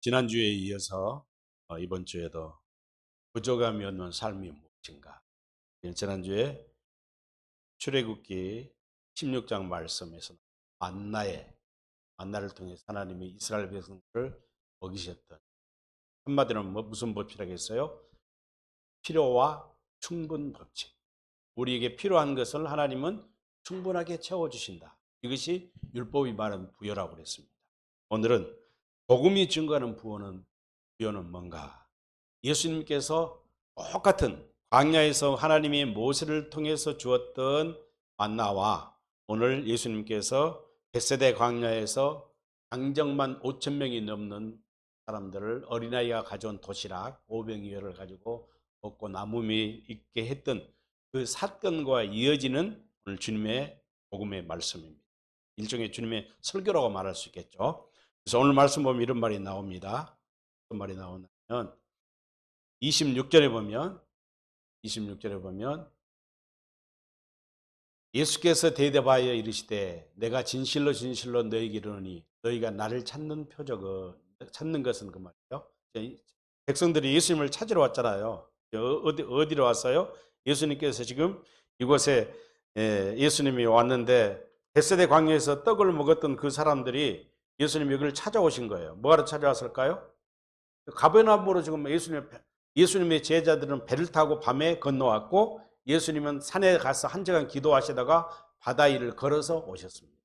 지난주에 이어서 이번 주에도 부족함이 없는 삶이 무엇인가? 지난주에 출애굽기 16장 말씀에서 만나를 통해서 하나님이 이스라엘 백성들을 먹이셨던, 한마디로 무슨 법칙이라고 했어요? 필요와 충분 법칙. 우리에게 필요한 것을 하나님은 충분하게 채워주신다. 이것이 율법이 말하는 부여라고 그랬습니다. 오늘은 복음이 증거하는 부여는 뭔가? 예수님께서 똑같은 광야에서 하나님이 모세를 통해서 주었던 만나와 오늘 예수님께서 벳세다 광야에서 장정만 5천 명이 넘는 사람들을 어린아이가 가져온 도시락 500여를 가지고 먹고 나무미 있게 했던 그 사건과 이어지는 오늘 주님의 복음의 말씀입니다. 일종의 주님의 설교라고 말할 수 있겠죠. 그래서 오늘 말씀 보면 이런 말이 나옵니다. 어떤 말이 나오냐면 26절에 보면 예수께서 대답하여 이르시되 내가 진실로 진실로 너희에게 이르노니 너희가 나를 찾는 것은 그 말이에요. 백성들이 예수님을 찾으러 왔잖아요. 어디로 왔어요? 예수님께서 지금 이곳에 예수님이 왔는데 벳세다 광야에서 떡을 먹었던 그 사람들이 예수님 여기를 찾아오신 거예요. 뭐하러 찾아왔을까요? 가버나움으로 지금 예수님의 제자들은 배를 타고 밤에 건너왔고 예수님은 산에 가서 한시간 기도하시다가 바다 위를 걸어서 오셨습니다.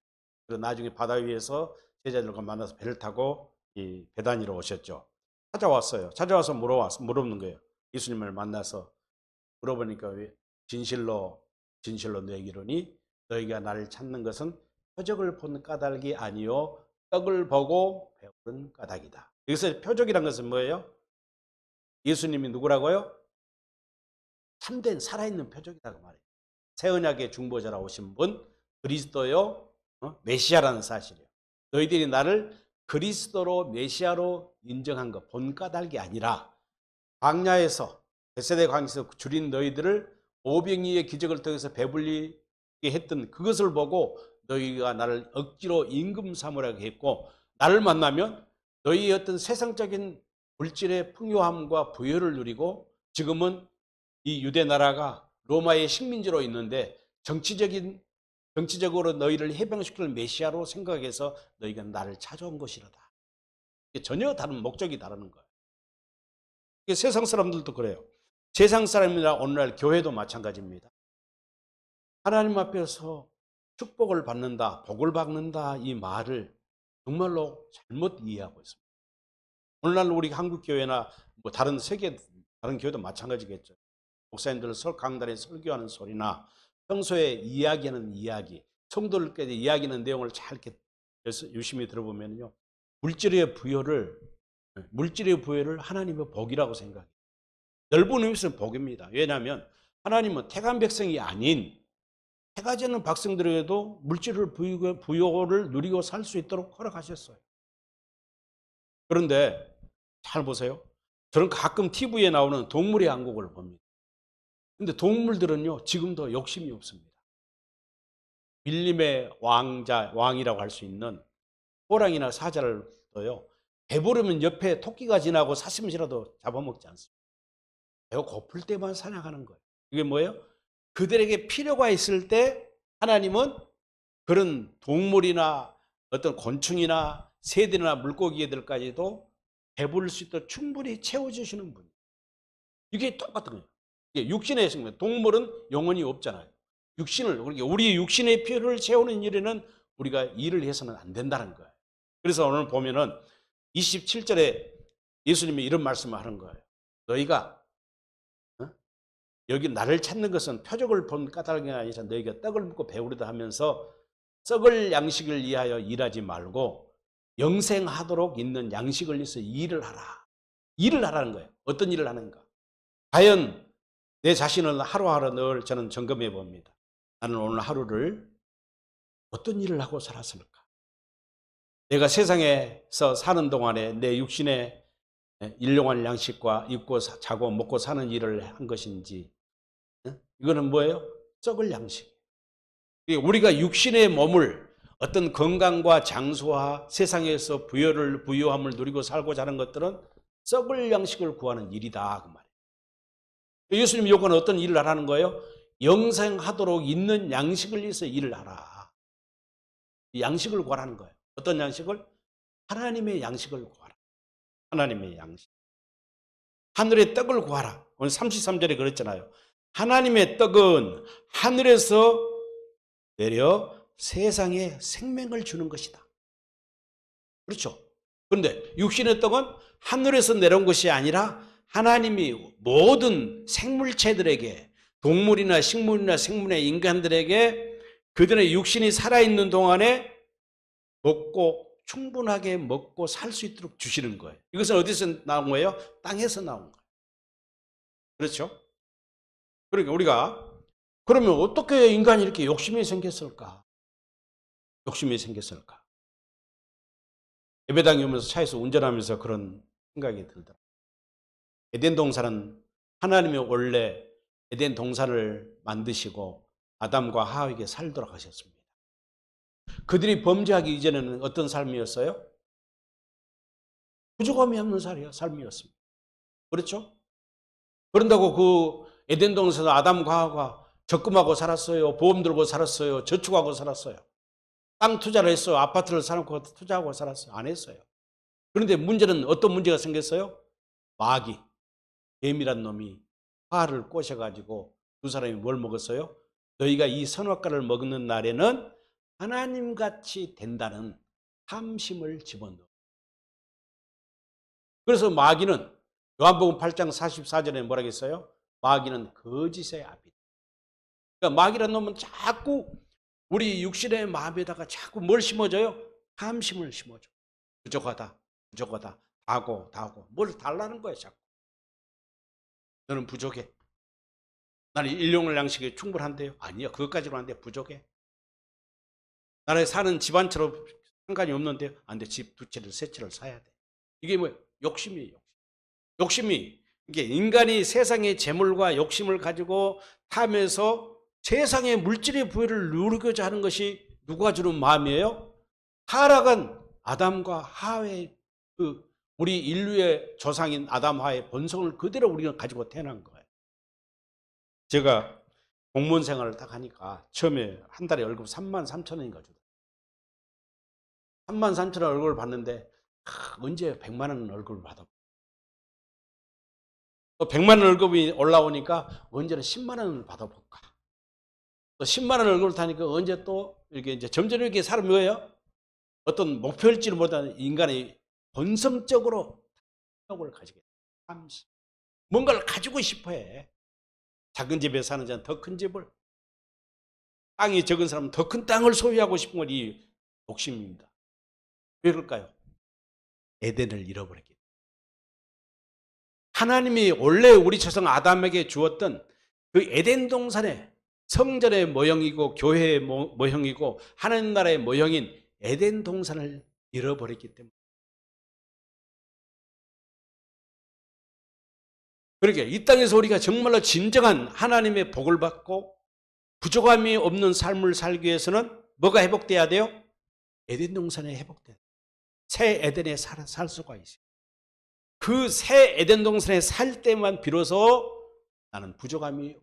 그리고 나중에 바다 위에서 제자들과 만나서 배를 타고 이 베다니로 오셨죠. 찾아왔어요. 찾아와서 물어보는 거예요. 예수님을 만나서 물어보니까 진실로 너에게 이르노니 너희가 나를 찾는 것은 표적을 본 까닭이 아니요 떡을 보고 배우는 까닭이다. 여기서 표적이란 것은 뭐예요? 예수님이 누구라고요? 참된 살아있는 표적이라고 말해요. 새 언약의 중보자라 오신 분, 그리스도요, 메시아라는 사실이에요. 너희들이 나를 그리스도로 메시아로 인정한 것, 본 까닭이 아니라 광야에서 벳세다 광야에서 줄인 너희들을 오병이의 기적을 통해서 배불리게 했던 그것을 보고 너희가 나를 억지로 임금 삼으라고 했고, 나를 만나면 너희의 어떤 세상적인 물질의 풍요함과 부여를 누리고 지금은 이 유대 나라가 로마의 식민지로 있는데 정치적으로 너희를 해방시킬 메시아로 생각해서 너희가 나를 찾아온 것이로다. 전혀 다른 목적이 다른 거예요. 세상 사람들도 그래요. 세상 사람이나 오늘날 교회도 마찬가지입니다. 하나님 앞에서 축복을 받는다, 복을 받는다 이 말을 정말로 잘못 이해하고 있습니다. 오늘날 우리 한국 교회나 뭐 다른 교회도 마찬가지겠죠. 목사님들 강단에 설교하는 소리나 평소에 이야기하는 이야기, 성도들께서 이야기하는 내용을 잘 이렇게 유심히 들어보면요, 물질의 부여를 하나님의 복이라고 생각해요. 넓은 의미에서는 복입니다. 왜냐하면 하나님은 택한 백성이 아닌 택하지 않는 백성들에게도 물질을 부여를 누리고 살 수 있도록 허락하셨어요. 그런데 잘 보세요. 저는 가끔 TV에 나오는 동물의 왕국을 봅니다. 근데 동물들은요, 지금도 욕심이 없습니다. 밀림의 왕이라고 할 수 있는 호랑이나 사자를도요, 배부르면 옆에 토끼가 지나고 사슴이라도 잡아먹지 않습니다. 배가 고플 때만 사냥하는 거예요. 이게 뭐예요? 그들에게 필요가 있을 때 하나님은 그런 동물이나 어떤 곤충이나 새들이나 물고기들까지도 배부를 수 있도록 충분히 채워주시는 분. 이게 똑같은 거예요. 육신의 생명, 동물은 영혼이 없잖아요. 우리 육신의 필요를 채우는 일에는 우리가 일을 해서는 안 된다는 거예요. 그래서 오늘 보면은 27절에 예수님이 이런 말씀을 하는 거예요. 너희가 여기 나를 찾는 것은 표적을 본 까닭이 아니라 너희가 떡을 먹고 배우려다 하면서 썩을 양식을 위하여 일하지 말고 영생하도록 있는 양식을 위해서 일을 하라. 일을 하라는 거예요. 어떤 일을 하는가? 과연 내 자신을 하루하루 늘 저는 점검해 봅니다. 나는 오늘 하루를 어떤 일을 하고 살았을까? 내가 세상에서 사는 동안에 내 육신의 일용할 양식과 입고 자고 먹고 사는 일을 한 것인지, 이거는 뭐예요? 썩을 양식. 우리가 육신의 몸을 어떤 건강과 장수와 세상에서 부유함을 누리고 살고자 하는 것들은 썩을 양식을 구하는 일이다 그 말이에요. 예수님 요구는 어떤 일을 하라는 거예요? 영생하도록 있는 양식을 위해서 일을 하라. 이 양식을 구하라는 거예요. 어떤 양식을? 하나님의 양식을 구하라. 하나님의 양식. 하늘의 떡을 구하라. 오늘 33절에 그랬잖아요. 하나님의 떡은 하늘에서 내려 세상에 생명을 주는 것이다. 그렇죠. 그런데 육신의 떡은 하늘에서 내려온 것이 아니라 하나님이 모든 생물체들에게, 동물이나 식물이나 생물의 인간들에게 그들의 육신이 살아있는 동안에 충분하게 먹고 살 수 있도록 주시는 거예요. 이것은 어디서 나온 거예요? 땅에서 나온 거예요. 그렇죠? 그러니까 우리가 그러면 어떻게 인간이 이렇게 욕심이 생겼을까? 욕심이 생겼을까? 예배당에 오면서 차에서 운전하면서 그런 생각이 들더라고요. 에덴 동산은 하나님이 원래 에덴 동산을 만드시고 아담과 하와에게 살도록 하셨습니다. 그들이 범죄하기 이전에는 어떤 삶이었어요? 부족함이 없는 삶이었습니다. 그렇죠? 그런다고 그 에덴 동산에서 아담과 하와가 적금하고 살았어요. 보험 들고 살았어요. 저축하고 살았어요. 땅 투자를 했어요. 아파트를 사놓고 투자하고 살았어요. 안 했어요. 그런데 문제는 어떤 문제가 생겼어요? 마귀, 뱀이란 놈이 화를 꼬셔가지고 두 사람이 뭘 먹었어요? 너희가 이 선악과를 먹는 날에는 하나님같이 된다는 탐심을 집어넣어. 그래서 마귀는 요한복음 8장 44절에 뭐라고 했어요? 마귀는 거짓의 아비다. 그러니까 마귀란 놈은 자꾸 우리 육신의 마음에다가 자꾸 뭘 심어줘요? 탐심을 심어줘. 부족하다, 부족하다, 다고, 뭘 달라는 거야 자꾸. 너는 부족해. 나는 일용할 양식이 충분한데요. 아니요, 그것까지는 안 돼. 부족해. 나는 사는 집안처럼 상관이 없는데요. 안 돼. 집 두 채를 세 채를 사야 돼. 이게 뭐 욕심이에요. 욕심이 이게 인간이 세상의 재물과 욕심을 가지고 탐해서 세상의 물질의 부여를 누리고자 하는 것이 누가 주는 마음이에요? 타락한 아담과 하와의 우리 인류의 조상인 아담 하와의 본성을 그대로 우리가 가지고 태어난 거예요. 제가 공무원 생활을 딱 하니까 처음에 한 달에 월급 33,000원인가 주더라고요. 33,000원 월급을 받는데 언제 100만 원 월급을 받아? 100만 원 월급이 올라오니까 언제는 10만 원을 받아볼까? 또 10만 원 월급을 타니까 언제 또 이렇게 이제 점점 이렇게 사람이 뭐예요? 어떤 목표일지를 못하는 인간의 본성적으로 탐욕을 가지게 돼요. 뭔가를 가지고 싶어 해. 작은 집에 사는 자는 더 큰 집을, 땅이 적은 사람은 더 큰 땅을 소유하고 싶은 건 이 욕심입니다. 왜 그럴까요? 에덴을 잃어버렸기 때문에. 하나님이 원래 우리 조상 아담에게 주었던 그 에덴 동산의 성전의 모형이고 교회의 모형이고 하나님 나라의 모형인 에덴 동산을 잃어버렸기 때문에. 그러니까 이 땅에서 우리가 정말로 진정한 하나님의 복을 받고 부족함이 없는 삶을 살기 위해서는 뭐가 회복돼야 돼요? 에덴 동산에 회복돼야 돼요. 새 에덴에 살 수가 있어요. 그 새 에덴 동산에 살 때만 비로소 나는 부족함이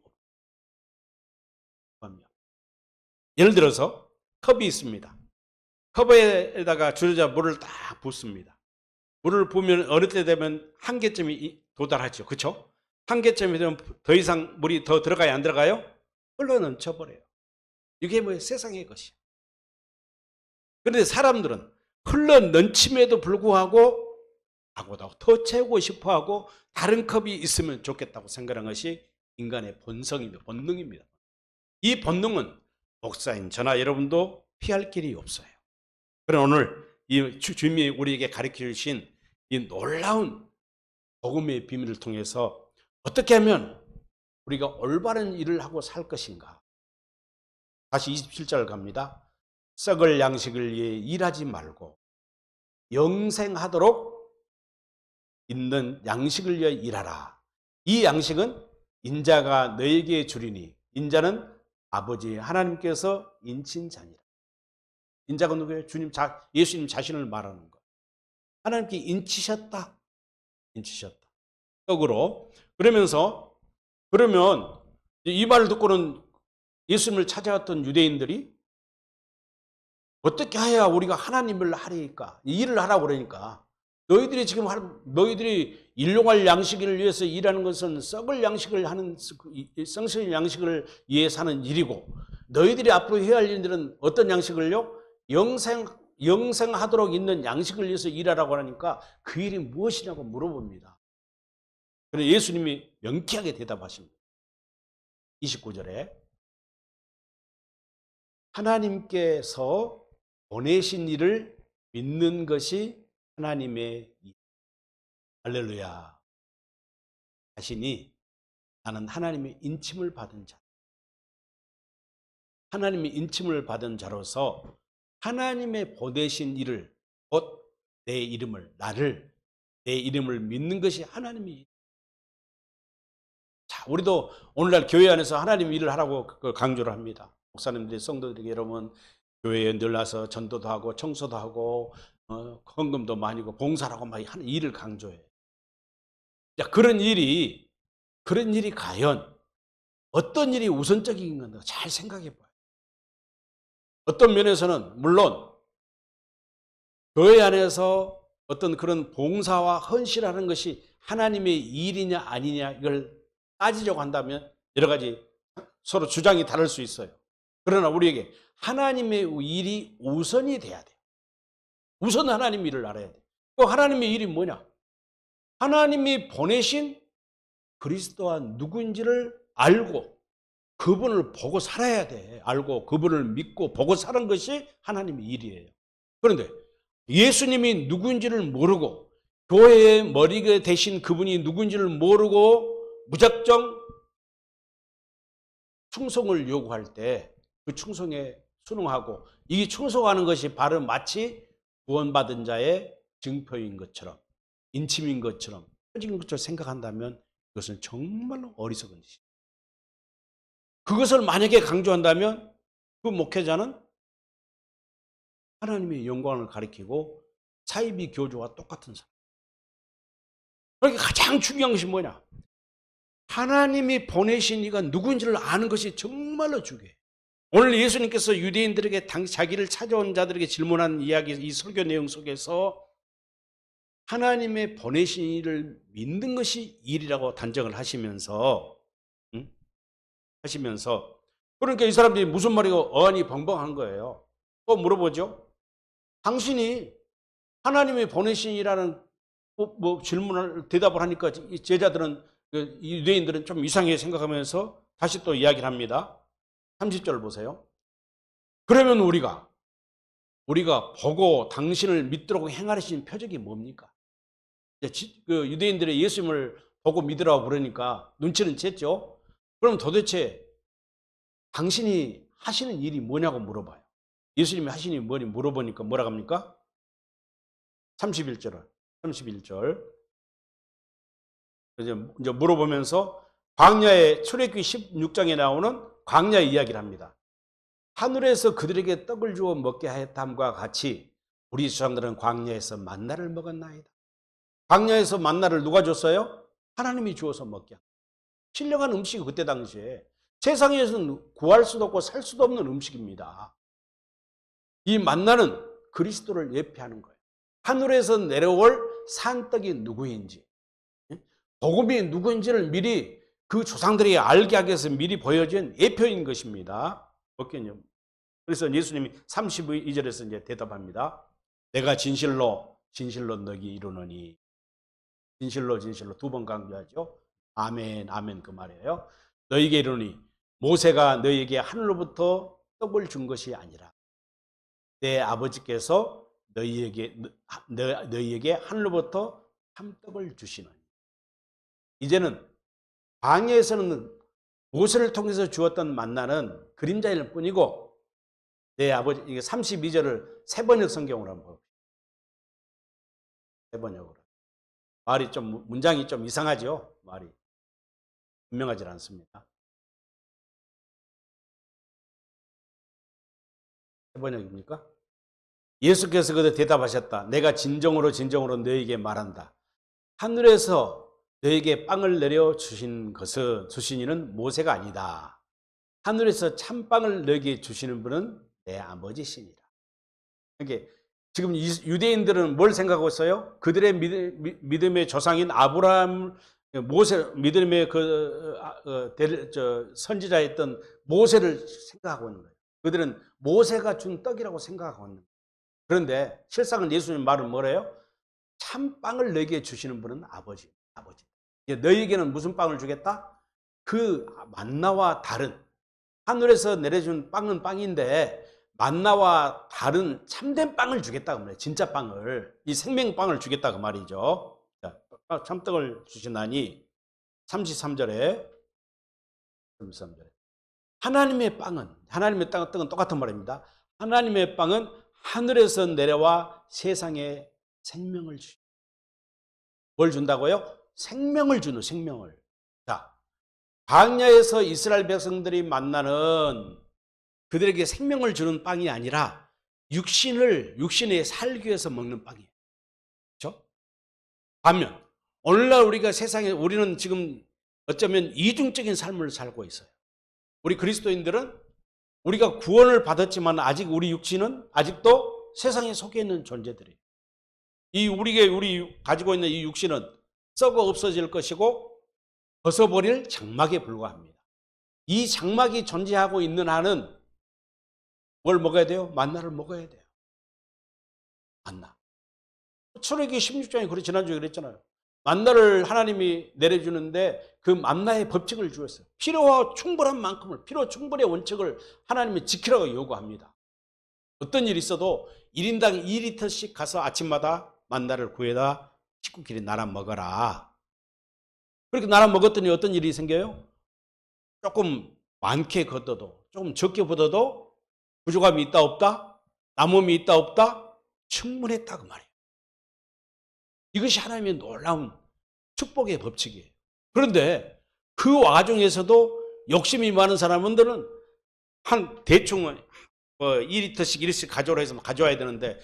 없어요. 예를 들어서 컵이 있습니다. 컵에다가 주르자 물을 딱 붓습니다. 물을 부으면 어느 때 되면 한계점이 도달하죠. 그렇죠? 한계점이 되면 더 이상 물이 더 들어가요? 안 들어가요? 흘러 넘쳐버려요. 이게 뭐예요? 세상의 것이야. 그런데 사람들은 흘러 넘침에도 불구하고 더 채우고 싶어하고 다른 컵이 있으면 좋겠다고 생각하는 것이 인간의 본성입니다. 본능입니다. 이 본능은 목사인 저나 여러분도 피할 길이 없어요. 그럼 오늘 이 주님이 우리에게 가르쳐 주신 이 놀라운 복음의 비밀을 통해서 어떻게 하면 우리가 올바른 일을 하고 살 것인가. 다시 27절 갑니다. 썩을 양식을 위해 일하지 말고 영생하도록 있는 양식을 위해 일하라. 이 양식은 인자가 너에게 주리니 인자는 아버지 하나님께서 인친 자니라. 인자가 누구예요? 예수님 자신을 말하는 거예요. 하나님께 인치셨다. 인치셨다. 떡으로. 그러면 이 말을 듣고는 예수님을 찾아왔던 유대인들이 어떻게 해야 우리가 하나님을 하리까? 일을 하라고 그러니까. 너희들이 일용할 양식을 위해서 일하는 것은 썩을 양식을 위해서 하는 일이고, 너희들이 앞으로 해야 할 일들은 어떤 양식을요? 영생하도록 있는 양식을 위해서 일하라고 하니까 그 일이 무엇이냐고 물어봅니다. 그래서 예수님이 명쾌하게 대답하십니다. 29절에 하나님께서 보내신 일을 믿는 것이 하나님의 일. 할렐루야. 자신이 나는 하나님의 인침을 받은 자. 하나님의 인침을 받은 자로서 하나님의 보내신 일을, 곧 내 이름을 믿는 것이 하나님의 일. 자, 우리도 오늘날 교회 안에서 하나님 일을 하라고 강조를 합니다. 목사님들이 성도들에게 여러분 교회에 늘 와서 전도도 하고 청소도 하고 헌금도 많이 하고 봉사를 하고 막 하는 일을 강조해요. 자, 그런 일이 과연 어떤 일이 우선적인 건가 잘 생각해 봐요. 어떤 면에서는 물론 교회 안에서 어떤 그런 봉사와 헌신하는 것이 하나님의 일이냐 아니냐 이걸 따지려고 한다면 여러 가지 서로 주장이 다를 수 있어요. 그러나 우리에게 하나님의 일이 우선이 돼야 돼요. 우선 하나님 일을 알아야 돼요. 그 하나님의 일이 뭐냐? 하나님이 보내신 그리스도가 누구인지를 알고 그분을 보고 살아야 돼. 알고 그분을 믿고 보고 사는 것이 하나님의 일이에요. 그런데 예수님이 누구인지를 모르고 교회의 머리가 되신 그분이 누구인지를 모르고 무작정 충성을 요구할 때 그 충성에 순응하고 이 충성하는 것이 바로 마치 구원받은 자의 증표인 것처럼 인침인 것처럼 표적인 것처럼 생각한다면 그것은 정말로 어리석은 짓이에요. 그것을 만약에 강조한다면 그 목회자는 하나님의 영광을 가리키고 사이비 교주와 똑같은 사람. 그러니까 가장 중요한 것이 뭐냐? 하나님이 보내신 이가 누구인지를 아는 것이 정말로 중요해요. 오늘 예수님께서 유대인들에게 자기를 찾아온 자들에게 질문한 이야기, 이 설교 내용 속에서 하나님의 보내신 이를 믿는 것이 일이라고 단정을 하시면서 그러니까 이 사람들이 무슨 말이고 어안이 벙벙한 거예요. 또 물어보죠. 당신이 하나님이 보내신 이라는 질문을 대답을 하니까 이 제자들은 유대인들은 좀 이상하게 생각하면서 다시 또 이야기를 합니다. 30절 보세요. 그러면 우리가 보고 당신을 믿도록 행하신 표적이 뭡니까? 그 유대인들의 예수님을 보고 믿으라고 그러니까 눈치는 챘죠. 그럼 도대체 당신이 하시는 일이 뭐냐고 물어봐요. 예수님이 하시는 일이 뭐니 물어보니까 뭐라고 합니까? 31절. 이제 물어보면서 광야의 출애굽기 16장에 나오는 광야 이야기를 합니다. 하늘에서 그들에게 떡을 주어 먹게 하였담과 같이 우리 조상들은 광야에서 만나를 먹었나이다. 광야에서 만나를 누가 줬어요? 하나님이 주어서 먹게 합니다. 신령한 음식이 그때 당시에 세상에서는 구할 수도 없고 살 수도 없는 음식입니다. 이 만나는 그리스도를 예표하는 거예요. 하늘에서 내려올 산떡이 누구인지, 복음이 누구인지를 미리 그 조상들이 알게 하기 위해서 미리 보여진 예표인 것입니다. 어떻게요? 그래서 예수님이 32절에서 이제 대답합니다. 내가 진실로 너에게 이르노니, 진실로 두 번 강조하죠. 아멘, 아멘 그 말이에요. 너에게 이르노니 모세가 너에게 하늘로부터 떡을 준 것이 아니라 내 아버지께서 너희에게 하늘로부터 참떡을 주시노니. 이제는 광야에서는 모세를 통해서 주었던 만나는 그림자일 뿐이고 내 아버지, 이게 32절을 세번역 성경으로 한번 봅시다. 세번역으로. 말이 좀 문장이 좀 이상하죠. 말이 분명하지 않습니다. 세번역입니까? 예수께서 그때 대답하셨다. 내가 진정으로 진정으로 너에게 말한다. 하늘에서 너에게 빵을 내려 주신 이는 모세가 아니다. 하늘에서 참빵을 너에게 주시는 분은 내 아버지시니라. 이게 지금 유대인들은 뭘 생각하고 있어요? 그들의 믿음의 조상인 아브라함, 모세, 믿음의 선지자였던 모세를 생각하고 있는 거예요. 그들은 모세가 준 떡이라고 생각하고 있는 거예요. 그런데 실상은 예수님 말은 뭐래요? 참빵을 너에게 주시는 분은 아버지. 너희에게는 무슨 빵을 주겠다? 그 만나와 다른, 하늘에서 내려준 빵은 빵인데 만나와 다른 참된 빵을 주겠다 그 말이에요. 진짜 빵을, 이 생명빵을 주겠다 그 말이죠. 자, 참떡을 주시나니 33절에 하나님의 떡은 똑같은 말입니다. 하나님의 빵은 하늘에서 내려와 세상에 생명을 주시. 뭘 준다고요? 생명을 주는, 생명을. 자, 광야에서 이스라엘 백성들이 만나는 그들에게 생명을 주는 빵이 아니라 육신에 살기 위해서 먹는 빵이에요. 그렇죠? 반면 오늘날 우리는 지금 어쩌면 이중적인 삶을 살고 있어요. 우리 그리스도인들은 우리가 구원을 받았지만 아직 우리 육신은 아직도 세상에 속해 있는 존재들이에요. 우리 가지고 있는 이 육신은 썩어 없어질 것이고 벗어버릴 장막에 불과합니다. 이 장막이 존재하고 있는 한은 뭘 먹어야 돼요? 만나를 먹어야 돼요. 만나. 출애굽기 16장에 지난주에 그랬잖아요. 만나를 하나님이 내려주는데 그 만나의 법칙을 주었어요. 필요와 충분한 만큼을, 필요 충분의 원칙을 하나님이 지키라고 요구합니다. 어떤 일이 있어도 1인당 2리터씩 가서 아침마다 만나를 구해다 식구끼리 나눠 먹어라. 그렇게 나눠 먹었더니 어떤 일이 생겨요? 조금 많게 걷어도, 조금 적게 걷어도 부족함이 있다 없다? 남음이 있다 없다? 충분했다 그 말이에요. 이것이 하나님의 놀라운 축복의 법칙이에요. 그런데 그 와중에서도 욕심이 많은 사람들은 대충 2리터씩 1리터씩 가져오라 해서 가져와야 되는데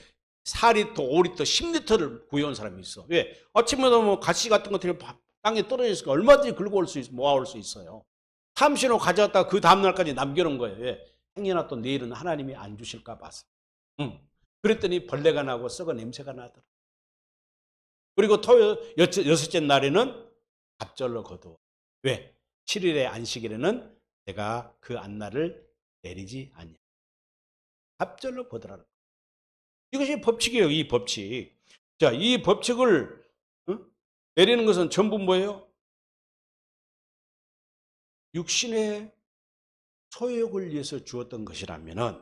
4리터, 5리터, 10리터를 구해온 사람이 있어. 왜? 아침마다 가시 같은 것들이 땅에 떨어졌으니까 얼마든지 긁어올 수 있어, 모아올 수 있어요. 탐신호 가져왔다가 그 다음날까지 남겨놓은 거예요. 왜? 행여나 또 내일은 하나님이 안 주실까 봐서. 그랬더니 벌레가 나고 썩어 냄새가 나더라. 그리고 여섯째 날에는 갑절로 거두어. 왜? 7일의 안식일에는 내가 그 안날을 내리지 않냐. 갑절로 거두라는 거예요. 이것이 법칙이에요. 이 법칙. 자, 이 법칙을 내리는 것은 전부 뭐예요? 육신의 소욕을 위해서 주었던 것이라면은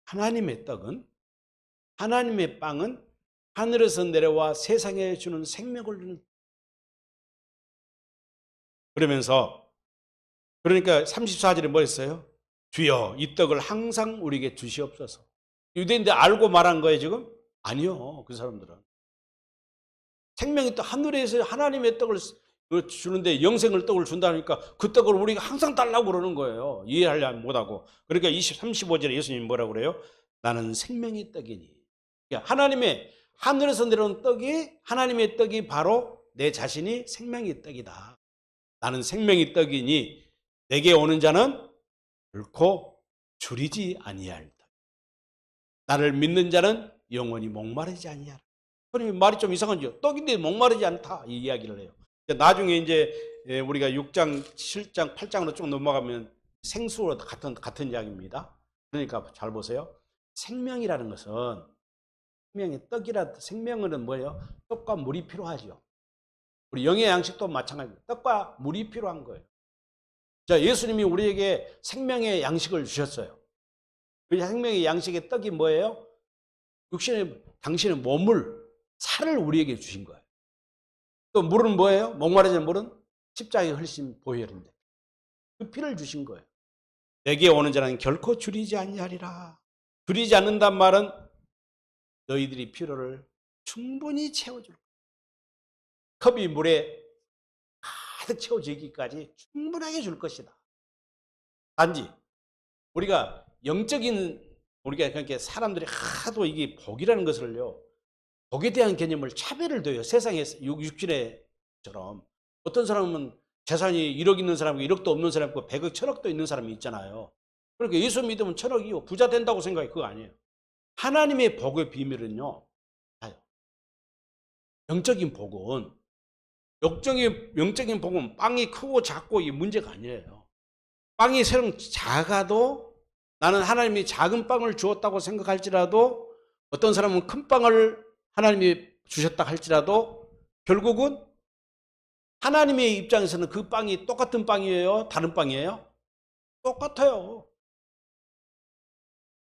하나님의 떡은, 하나님의 빵은 하늘에서 내려와 세상에 주는 생명을 주는. 그러니까 34절에 뭐 했어요? 주여 이 떡을 항상 우리에게 주시옵소서. 유대인들 알고 말한 거예요 지금? 아니요. 그 사람들은 생명의 떡, 하늘에서 하나님의 떡을 주는데 영생을 떡을 준다니까 그 떡을 우리가 항상 달라고 그러는 거예요. 이해하려 못하고. 그러니까 35절에 예수님이 뭐라고 그래요? 나는 생명의 떡이니. 그러니까 하늘에서 내려온 떡이, 하나님의 떡이 바로 내 자신이 생명의 떡이다. 나는 생명의 떡이니 내게 오는 자는 결코 줄이지 아니할 떡. 나를 믿는 자는 영원히 목마르지 아니하라. 그러면 말이 좀 이상하죠. 떡인데 목마르지 않다 이 이야기를 해요. 나중에 이제 우리가 6장, 7장, 8장으로 쭉 넘어가면 생수로 같은 이야기입니다. 그러니까 잘 보세요. 생명이라는 것은, 생명의 떡이라, 생명은 뭐예요? 떡과 물이 필요하죠. 우리 영의 양식도 마찬가지입니다. 떡과 물이 필요한 거예요. 자, 예수님이 우리에게 생명의 양식을 주셨어요. 그 생명의 양식의 떡이 뭐예요? 당신의 몸을, 살을 우리에게 주신 거예요. 또 물은 뭐예요? 목마르지는 물은 십자가의 흘리신 보혈인데 그 피를 주신 거예요. 내게 오는 자는 결코 줄이지 아니하리라. 줄이지 않는단 말은 너희들이 필요를 충분히 채워줄 거예요. 컵이 물에 가득 채워지기까지 충분하게 줄 것이다. 단지 우리가 영적인 우리가 그러니까 사람들이 하도 이게 복이라는 것을요, 복에 대한 개념을 차별을 둬요. 세상에 육신에처럼. 어떤 사람은 재산이 1억 있는 사람이고 1억도 없는 사람이 있고 100억, 1000억도 있는 사람이 있잖아요. 그러니까 예수 믿으면 1000억이요. 부자 된다고 생각해. 그거 아니에요. 하나님의 복의 비밀은요, 영적인 복은, 영적인 복은 빵이 크고 작고 이 문제가 아니에요. 빵이 새로 작아도 나는 하나님이 작은 빵을 주었다고 생각할지라도, 어떤 사람은 큰 빵을 하나님이 주셨다 할지라도 결국은 하나님의 입장에서는 그 빵이 똑같은 빵이에요? 다른 빵이에요? 똑같아요.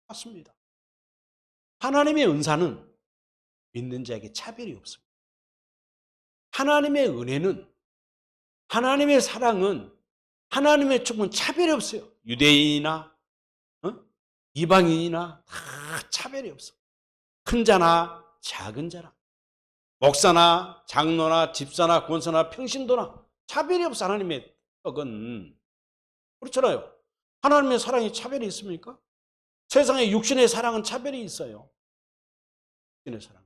맞습니다. 하나님의 은사는 믿는 자에게 차별이 없습니다. 하나님의 은혜는, 하나님의 사랑은, 하나님의 축복은 차별이 없어요. 유대인이나 이방인이나 다 차별이 없어. 큰 자나 작은 자나, 목사나 장로나 집사나 권사나 평신도나 차별이 없어. 하나님의 떡은. 그렇잖아요. 하나님의 사랑에 차별이 있습니까? 세상에 육신의 사랑은 차별이 있어요. 육신의 사랑.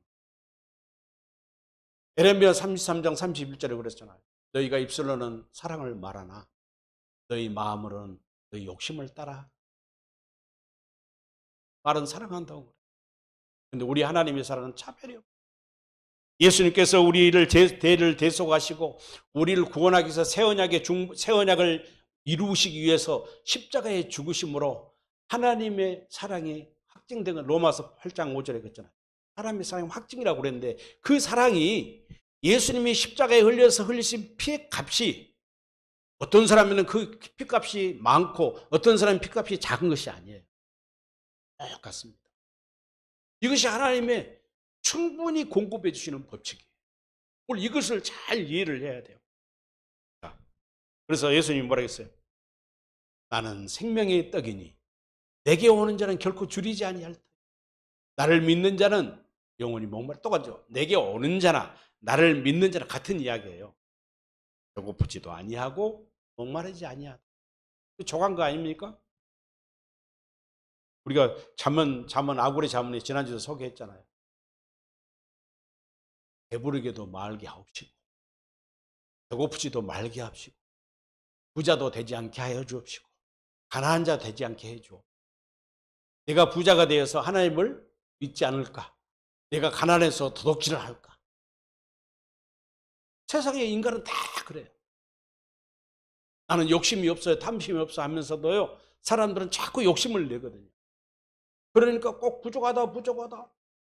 에레미야 33장 31절에 그랬잖아요. 너희가 입술로는 사랑을 말하나 너희 마음으로는 너희 욕심을 따라. 말은 사랑한다고 그래요. 근데 우리 하나님의 사랑은 차별이 없어요. 예수님께서 우리를 대를 대속하시고 우리를 구원하기 위해서 새 언약을 이루시기 위해서 십자가에 죽으심으로 하나님의 사랑이 확증된 건 로마서 8장 5절에 그랬잖아요. 하나님의 사랑이 확증이라고 그랬는데, 그 사랑이 예수님이 십자가에 흘리신 피의 값이, 어떤 사람은 그 피값이 많고 어떤 사람은 피값이 작은 것이 아니에요. 똑같습니다. 이것이 하나님의 충분히 공급해 주시는 법칙이에요. 오늘 이것을 잘 이해를 해야 돼요. 그래서 예수님이 뭐라 했어요? 나는 생명의 떡이니 내게 오는 자는 결코 줄이지 아니할 터. 나를 믿는 자는 영원히 목마르. 똑같죠. 내게 오는 자나 나를 믿는 자나 같은 이야기예요. 배고프지도 아니하고 목마르지 아니하다. 조간 거 아닙니까? 우리가 잠언 아구레 잠언에 지난주에 소개했잖아요. 배부르게도 말게 하옵시고 배고프지도 말게 하옵시고 부자도 되지 않게 하여 주옵시고 가난한 자 되지 않게 해줘. 내가 부자가 되어서 하나님을 믿지 않을까? 내가 가난해서 도둑질을 할까? 세상의 인간은 다 그래요. 나는 욕심이 없어요, 탐심이 없어 하면서도요, 사람들은 자꾸 욕심을 내거든요. 그러니까 꼭 부족하다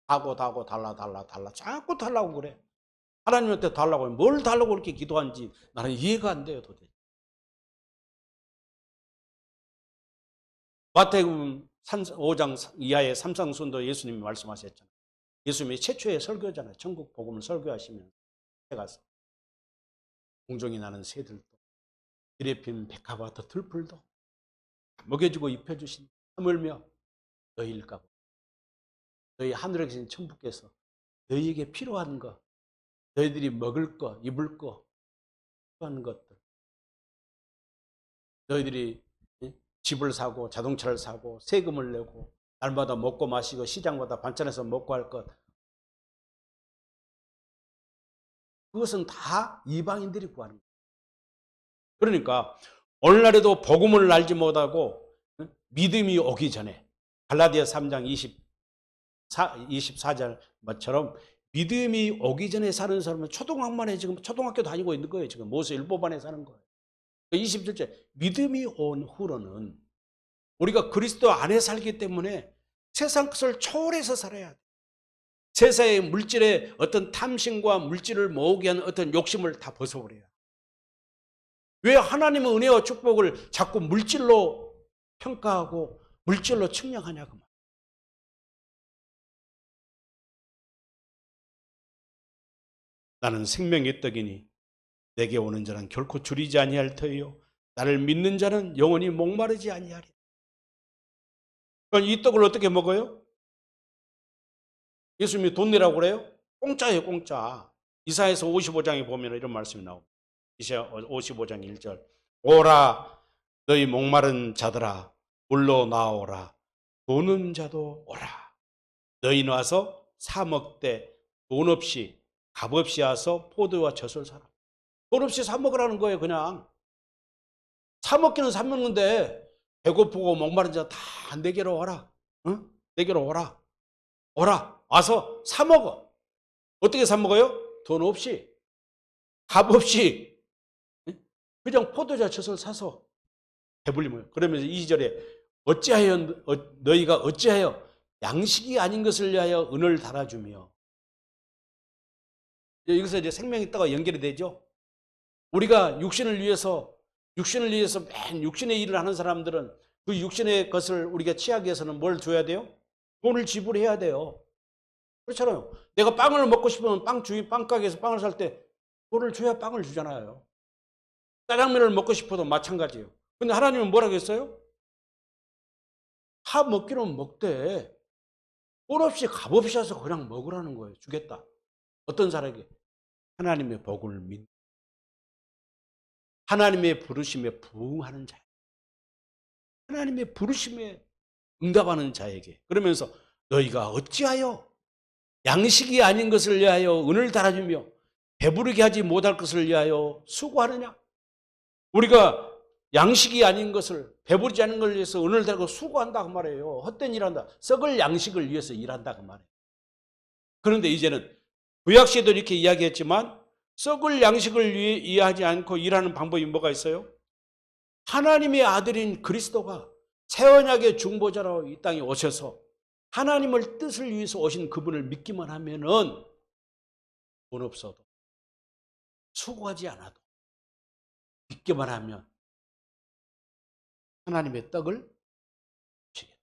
하고 달라 자꾸 달라고 그래. 하나님한테 달라고 하면 뭘 달라고 그렇게 기도하는지 나는 이해가 안 돼요, 도대체. 마태복음 5장 이하의 삼상순도 예수님이 말씀하셨잖아요. 예수님이 최초의 설교잖아요. 천국 복음을 설교하시면 가서 공중에 나는 새들도 길에 핀 백합과 들풀도 먹여주고 입혀주신 하물며 너희일까? 너희 하늘에 계신 천부께서 너희에게 필요한 것, 너희들이 먹을 것, 입을 것, 필요한 것들, 너희들이 집을 사고 자동차를 사고 세금을 내고 날마다 먹고 마시고 시장마다 반찬해서 먹고 할 것, 그것은 다 이방인들이 구하는 거예요. 그러니까 오늘날에도 복음을 알지 못하고 믿음이 오기 전에 갈라디아 3장 24절처럼 믿음이 오기 전에 사는 사람은 초등학만에 지금 초등학교 다니고 있는 거예요. 지금 모세 율법안에 사는 거예요. 27절 믿음이 온 후로는 우리가 그리스도 안에 살기 때문에 세상 것을 초월해서 살아야 돼. 세상의 물질의 어떤 탐심과 물질을 모으기 위한 어떤 욕심을 다 벗어버려야 돼. 왜 하나님의 은혜와 축복을 자꾸 물질로 평가하고 물질로 측량하냐 그 말. 나는 생명의 떡이니 내게 오는 자는 결코 줄이지 아니할 터이요 나를 믿는 자는 영원히 목마르지 아니하리. 그럼 이 떡을 어떻게 먹어요? 예수님이 돈 내라고 그래요? 공짜예요, 공짜. 이사야서 55장에 보면 이런 말씀이 나옵니다. 이사야 55장 1절 오라 너희 목마른 자들아 물로 나오라 돈 없는 자도 오라. 너희는 와서 사 먹되 돈 없이 값 없이 와서 포도와 젖을 사라. 돈 없이 사 먹으라는 거예요. 그냥 사 먹기는 사 먹는데 배고프고 목마른 자 다 내게로 와라. 응? 내게로 오라. 오라. 와서 사 먹어. 어떻게 사 먹어요? 돈 없이 값 없이 그냥 포도자 젖을 사서 배불리면. 그러면서 2절에 어찌하여 너희가 어찌하여 양식이 아닌 것을 위하여 은을 달아주며. 여기서 이제 생명이 있다가 연결이 되죠. 우리가 육신을 위해서 맨 육신의 일을 하는 사람들은 그 육신의 것을 우리가 취하기 위해서는 뭘 줘야 돼요? 돈을 지불해야 돼요. 그렇잖아요. 내가 빵을 먹고 싶으면 빵가게에서 빵을 살 때 돈을 줘야 빵을 주잖아요. 짜장면을 먹고 싶어도 마찬가지예요. 근데 하나님은 뭐라고 했어요? 다 먹기는 먹되 돈 없이 값 없이 해서 그냥 먹으라는 거예요. 주겠다. 어떤 사람에게? 하나님의 복을 믿는, 하나님의 부르심에 부응하는 자, 하나님의 부르심에 응답하는 자에게. 그러면서 너희가 어찌하여 양식이 아닌 것을 위하여 은을 달아주며 배부르게 하지 못할 것을 위하여 수고하느냐? 우리가 양식이 아닌 것을, 배부르지 않은 걸 위해서 은을 달고 수고한다 그 말이에요. 헛된 일한다. 썩을 양식을 위해서 일한다 그 말이에요. 그런데 이제는 구약시에도 이렇게 이야기했지만 썩을 양식을 위해 일하지 않고 일하는 방법이 뭐가 있어요? 하나님의 아들인 그리스도가 새 언약의 중보자로 이 땅에 오셔서 하나님의 뜻을 위해서 오신 그분을 믿기만 하면은 돈 없어도 수고하지 않아도 믿기만 하면 하나님의 떡을 주시겠다.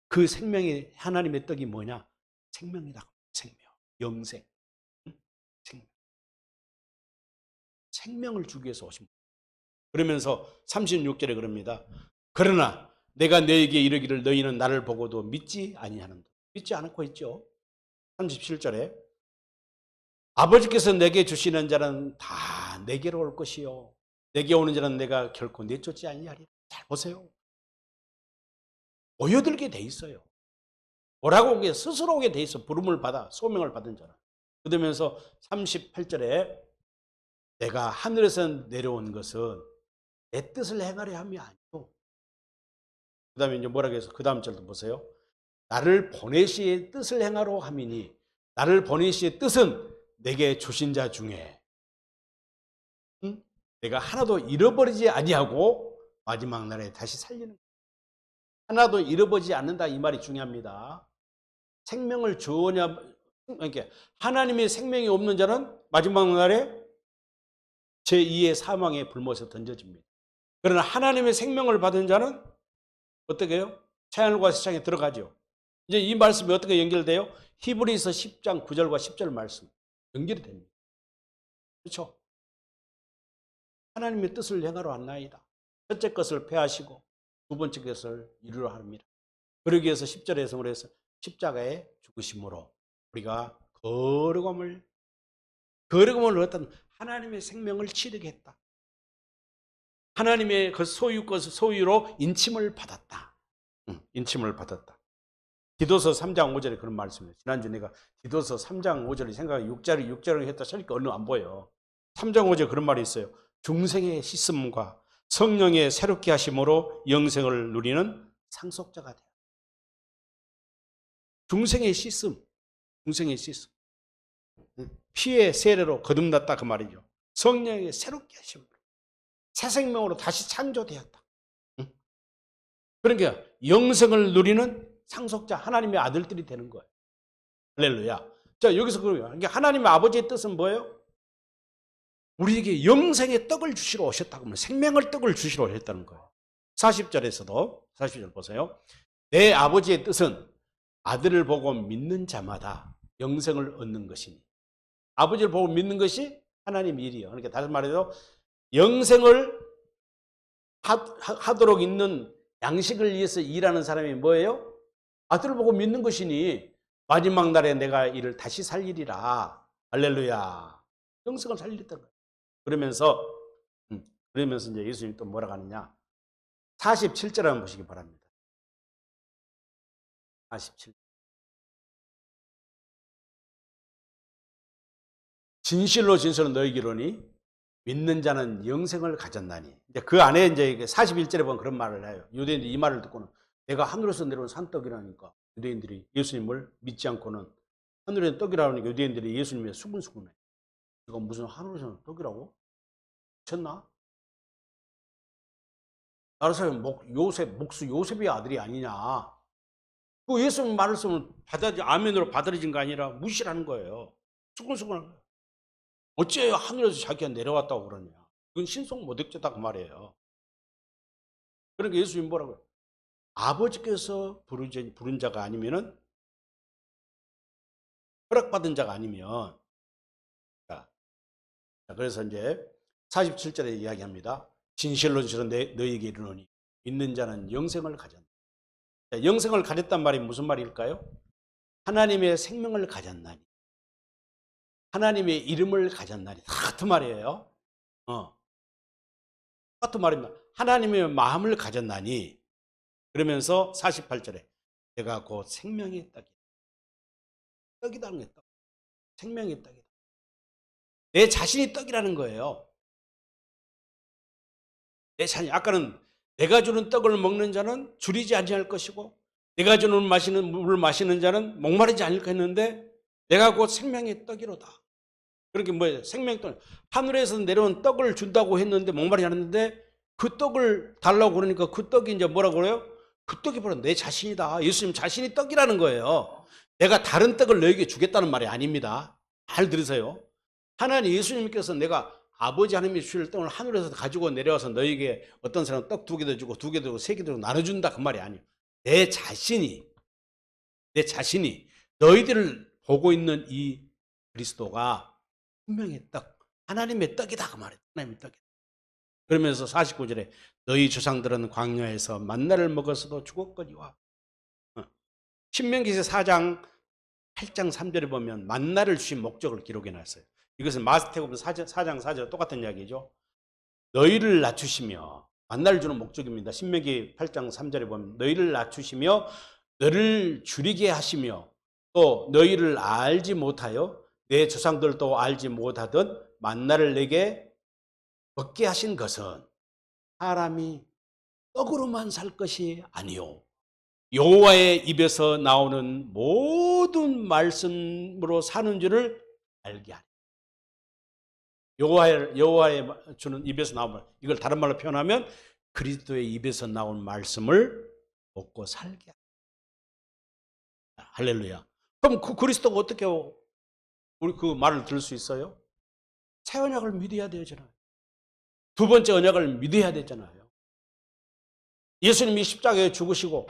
그 생명이, 하나님의 떡이 뭐냐? 생명이다. 생명, 영생, 생명. 생명을 주기 위해서 오신 분. 그러면서 36절에 그럽니다. 그러나 내가 너에게 이르기를 너희는 나를 보고도 믿지 아니하는다. 믿지 않고 있죠. 37절에 아버지께서 내게 주시는 자는 다 내게로 올 것이요 내게 오는 자는 내가 결코 내쫓지 아니하리라. 잘 보세요. 모여들게 돼 있어요. 오라고 오게, 스스로 오게 돼 있어. 부름을 받아, 소명을 받은 자는. 그러면서 38절에 내가 하늘에서 내려온 것은 내 뜻을 행하려 함이 아니고, 그 다음에 이제 뭐라고 해서 그 다음 절도 보세요. 나를 보내시의 뜻을 행하러 함이니, 나를 보내시의 뜻은 내게 주신 자 중에 내가 하나도 잃어버리지 아니하고 마지막 날에 다시 살리는 거예요. 하나도 잃어버리지 않는다 이 말이 중요합니다. 생명을 주어냐, 그러니까 하나님의 생명이 없는 자는 마지막 날에 제2의 사망의 불못에 던져집니다. 그러나 하나님의 생명을 받은 자는 어떻게 해요? 새하늘과 새 땅에 들어가죠. 이제 이 말씀이 어떻게 연결돼요? 히브리서 10장 9절과 10절 말씀 연결이 됩니다. 그렇죠? 하나님의 뜻을 행하러 왔나이다. 첫째 것을 폐하시고 두 번째 것을 이루려 합니다. 그러기 위해서 10절에서 그래서 십자가에 죽으심으로 우리가 거룩함을 얻던 하나님의 생명을 치르게 했다. 하나님의 그 소유로 인침을 받았다. 인침을 받았다. 디도서 3장 5절에 그런 말씀이에요. 지난주 내가 디도서 3장 5절을 생각해 6절을 했다 하니까 얼른 안 보여요. 3장 5절에 그런 말이 있어요. 중생의 씻음과 성령의 새롭게 하심으로 영생을 누리는 상속자가 돼요. 중생의 씻음, 중생의 씻음. 피의 세례로 거듭났다 그 말이죠. 성령의 새롭게 하심으로 새 생명으로 다시 창조되었다. 그러니까 영생을 누리는 상속자, 하나님의 아들들이 되는 거예요. 할렐루야. 자, 여기서 그러니까 하나님의 아버지의 뜻은 뭐예요? 우리에게 영생의 떡을 주시러 오셨다고 하면 생명의 떡을 주시러 오셨다는 거예요. 40절에서도 40절 보세요. 내 아버지의 뜻은 아들을 보고 믿는 자마다 영생을 얻는 것이니. 아버지를 보고 믿는 것이 하나님의 일이에요. 그러니까 다시 말해서 영생을 하도록 있는 양식을 위해서 일하는 사람이 뭐예요? 아들을 보고 믿는 것이니 마지막 날에 내가 이를 다시 살리리라. 할렐루야. 영생을 살리겠다는 거예요. 그러면서 이제 예수님이 또 뭐라고 하느냐. 47절 한번 보시기 바랍니다. 47. 진실로 진실로 너희에게 이르노니 믿는 자는 영생을 가졌나니. 이제 그 안에 이제 41절에 보면 그런 말을 해요. 유대인들이 이 말을 듣고는 내가 하늘에서 내려온 산떡이라니까 유대인들이 예수님을 믿지 않고는 하늘에서 떡이라니까 유대인들이 예수님의 수근수근해. 이거 무슨 하늘에서 떡이라고? 미쳤나? 나라 사람 목수 요셉의 아들이 아니냐. 그 예수님 말씀을 아멘으로 받아들여진 거 아니라 무시라는 거예요. 수근수근한 거예요. 어째 하늘에서 자기가 내려왔다고 그러냐. 그건 신성 모독죄다 그 말이에요. 그러니까 예수님 뭐라고요? 아버지께서 부른 자가 아니면은 허락받은 자가 아니면. 자, 그래서 이제 47절에 이야기합니다. 진실로 진실로 너희에게 이르노니 믿는 자는 영생을 가졌다. 영생을 가졌단 말이 무슨 말일까요? 하나님의 생명을 가졌나니, 하나님의 이름을 가졌나니. 다 같은 말이에요. 같은 말입니다. 하나님의 마음을 가졌나니. 그러면서 48절에 내가 곧 생명의 떡이다. 떡이라는 게 떡. 생명의 떡이다. 내 자신이 떡이라는 거예요. 내 자신. 아까는 내가 주는 떡을 먹는 자는 줄이지 아니할 것이고 내가 주는 물을 마시는 자는 목마르지 않을 것 했는데 내가 곧 생명의 떡이로다. 그렇게 뭐예요? 생명의 떡. 하늘에서 내려온 떡을 준다고 했는데 목마르지 않았는데 그 떡을 달라고 그러니까 그 떡이 이제 뭐라고 그래요? 그 떡이 바로 내 자신이다. 예수님 자신이 떡이라는 거예요. 내가 다른 떡을 너에게 주겠다는 말이 아닙니다. 잘 들으세요. 하나님 예수님께서 내가 아버지 하나님이 주실 떡을 하늘에서 가지고 내려와서 너에게 어떤 사람은 떡 2개도 주고 2개도 주고 3개도 주고 나눠준다 그 말이 아니에요. 내 자신이 너희들을 보고 있는 이 그리스도가 분명히 떡, 하나님의 떡이다 그 말이에요. 하나님의 떡이다. 그러면서 49절에 너희 조상들은 광야에서 만나를 먹어서도 죽었거니와. 신명기서 4장 8장 3절에 보면 만나를 주신 목적을 기록해 놨어요. 이것은 마스테고분 4장 4절 똑같은 이야기죠. 너희를 낮추시며, 만나를 주는 목적입니다. 신명기 8장 3절에 보면 너희를 낮추시며 너를 줄이게 하시며 또 너희를 알지 못하여 내 조상들도 알지 못하던 만나를 내게 먹게 하신 것은 사람이 떡으로만 살 것이 아니요 여호와의 입에서 나오는 모든 말씀으로 사는 줄을 알게 하리. 여호와의 주는 입에서 나오면, 이걸 다른 말로 표현하면 그리스도의 입에서 나온 말씀을 먹고 살게 하리. 할렐루야. 그럼 그 그리스도가 어떻게 우리 그 말을 들을 수 있어요? 새 언약을 믿어야 되잖아요. 두 번째 언약을 믿어야 되잖아요. 예수님이 십자가에 죽으시고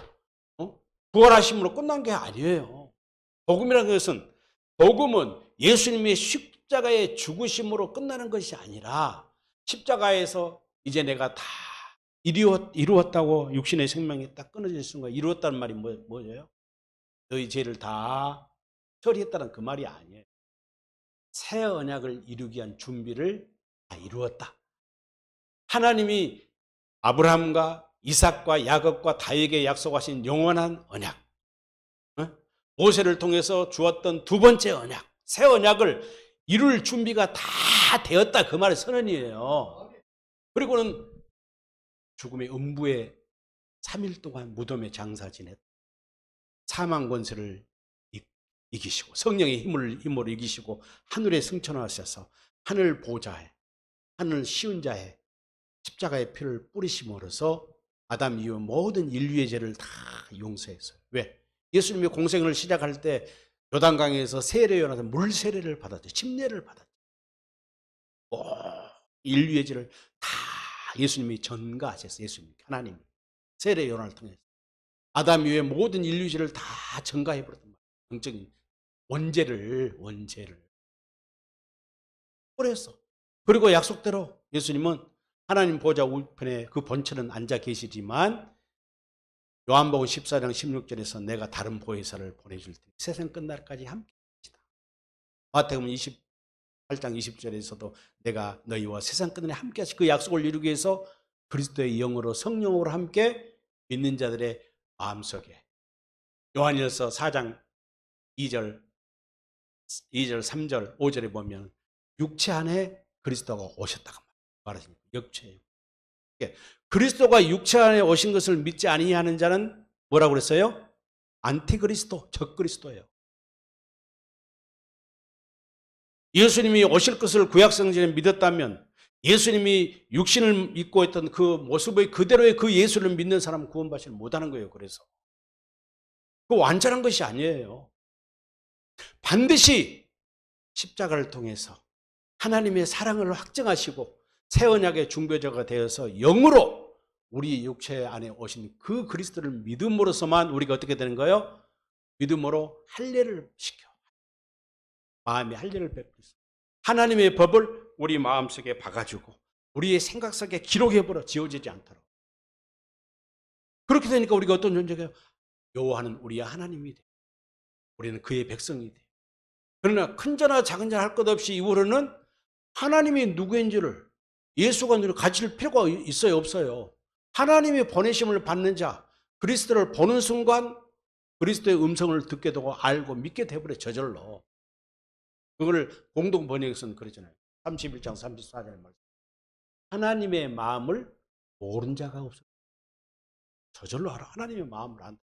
부활하심으로 끝난 게 아니에요. 복음이라는 것은, 복음은 예수님의 십자가의 죽으심으로 끝나는 것이 아니라 십자가에서 이제 내가 다 이루었다고, 육신의 생명이 딱 끊어질 순간 이루었다는 말이 뭐예요? 너희 죄를 다 처리했다는 그 말이 아니에요. 새 언약을 이루기 위한 준비를 다 이루었다. 하나님이 아브라함과 이삭과 야곱과 다윗에게 약속하신 영원한 언약, 모세를 통해서 주었던 두 번째 언약, 새 언약을 이룰 준비가 다 되었다 그 말의 선언이에요. 그리고는 죽음의 음부에 3일 동안 무덤에 장사 지냈다. 사망 권세를 이기시고 성령의 힘으로 이기시고 하늘에 승천하셔서 하늘 보좌에, 하늘 시은자에 십자가의 피를 뿌리심으로써 아담 이후 모든 인류의 죄를 다 용서했어요. 왜? 예수님이 공생을 시작할 때 요단강에서 세례 요나서 물 세례를 받았죠. 침례를 받았죠. 인류의 죄를 다 예수님이 전가하셨어요. 예수님, 하나님이 세례 요나를 통해서 아담 이후의 모든 인류의 죄를 다 전가해 버렸단 말이에요. 영적인 원죄를 뿌렸어. 그리고 약속대로 예수님은 하나님 보좌 우편에 그 본체는 앉아 계시지만 요한복음 14장 16절에서 내가 다른 보혜사를 보내줄 테니 세상 끝날까지 함께 하시다. 마태복음 28장 20절에서도 내가 너희와 세상 끝날에 함께 하시, 그 약속을 이루기 위해서 그리스도의 영으로 성령으로 함께 믿는 자들의 마음속에 요한일서 4장 2절, 2절, 3절, 5절에 보면 육체 안에 그리스도가 오셨다고 말하십니다. 육체. 그리스도가 육체 안에 오신 것을 믿지 아니하는 자는 뭐라고 그랬어요? 안티그리스도, 적그리스도예요. 예수님이 오실 것을 구약성경에 믿었다면, 예수님이 육신을 입고 있던 그 모습의 그대로의 그 예수를 믿는 사람은 구원받지 못하는 거예요. 그래서 그 완전한 것이 아니에요. 반드시 십자가를 통해서 하나님의 사랑을 확증하시고 새 언약의 중보자가 되어서 영으로 우리 육체 안에 오신 그 그리스도를 믿음으로서만 우리가 어떻게 되는 거예요? 믿음으로 할례를 시켜. 마음에 할례를 베풀어서 하나님의 법을 우리 마음속에 박아주고 우리의 생각 속에 기록해버려, 지워지지 않도록. 그렇게 되니까 우리가 어떤 존재가요? 여호와는 우리의 하나님이 돼. 우리는 그의 백성이 돼. 그러나 큰 자나 작은 자 할 것 없이 이후로는 하나님이 누구인지를, 예수가 누구를 가르칠 필요가 있어요, 없어요? 하나님의 보내심을 받는 자, 그리스도를 보는 순간 그리스도의 음성을 듣게 되고 알고 믿게 돼버려, 저절로. 그걸 공동 번역에서는 그러잖아요. 31장 34절에 말씀. 하나님의 마음을 모르는 자가 없어. 저절로 알아. 하나님의 마음을 안다.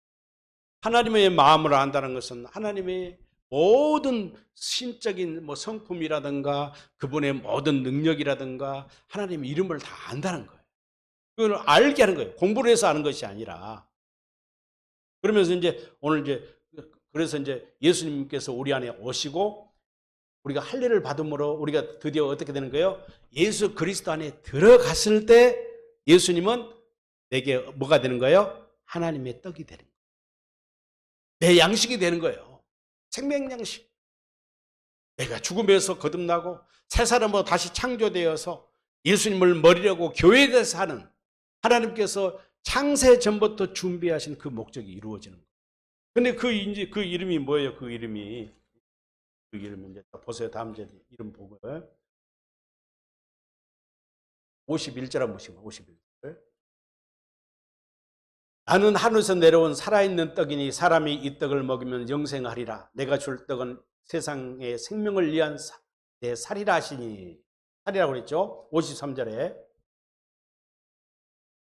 하나님의 마음을 안다는 것은 하나님의 모든 신적인 성품이라든가 그분의 모든 능력이라든가 하나님의 이름을 다 안다는 거예요. 그걸 알게 하는 거예요. 공부를 해서 아는 것이 아니라. 그러면서 이제 오늘 그래서 예수님께서 우리 안에 오시고 우리가 할례를 받음으로 우리가 드디어 어떻게 되는 거예요? 예수 그리스도 안에 들어갔을 때 예수님은 내게 뭐가 되는 거예요? 하나님의 떡이 되는 거예요. 내 양식이 되는 거예요. 생명 양식. 내가 죽음에서 거듭나고 새 사람으로 다시 창조되어서 예수님을 머리라고 교회에 사는 하나님께서 창세 전부터 준비하신 그 목적이 이루어지는 거예요. 근데 그 이름이 뭐예요? 그 이름이 이제 보세요. 다음 절 이름 보고 51절 한번 보시고 51절. 나는 하늘에서 내려온 살아있는 떡이니 사람이 이 떡을 먹으면 영생하리라. 내가 줄 떡은 세상의 생명을 위한 내 살이라 하시니. 살이라고 그랬죠. 53절에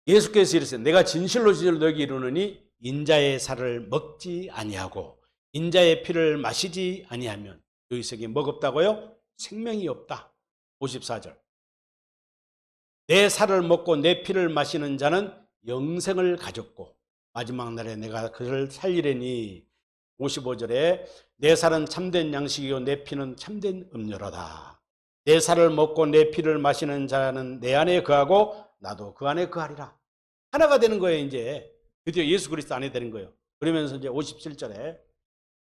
예수께서 이르시되 내가 진실로 너희에게 이르노니 인자의 살을 먹지 아니하고 인자의 피를 마시지 아니하면 너희 속에 뭐가 없다고요? 생명이 없다. 54절. 내 살을 먹고 내 피를 마시는 자는 영생을 가졌고 마지막 날에 내가 그를 살리려니. 55절에 내 살은 참된 양식이요 내 피는 참된 음료로다. 내 살을 먹고 내 피를 마시는 자는 내 안에 거하고 나도 그 안에 거하리라. 하나가 되는 거예요. 이제 드디어 예수 그리스도 안에 되는 거예요. 그러면서 이제 57절에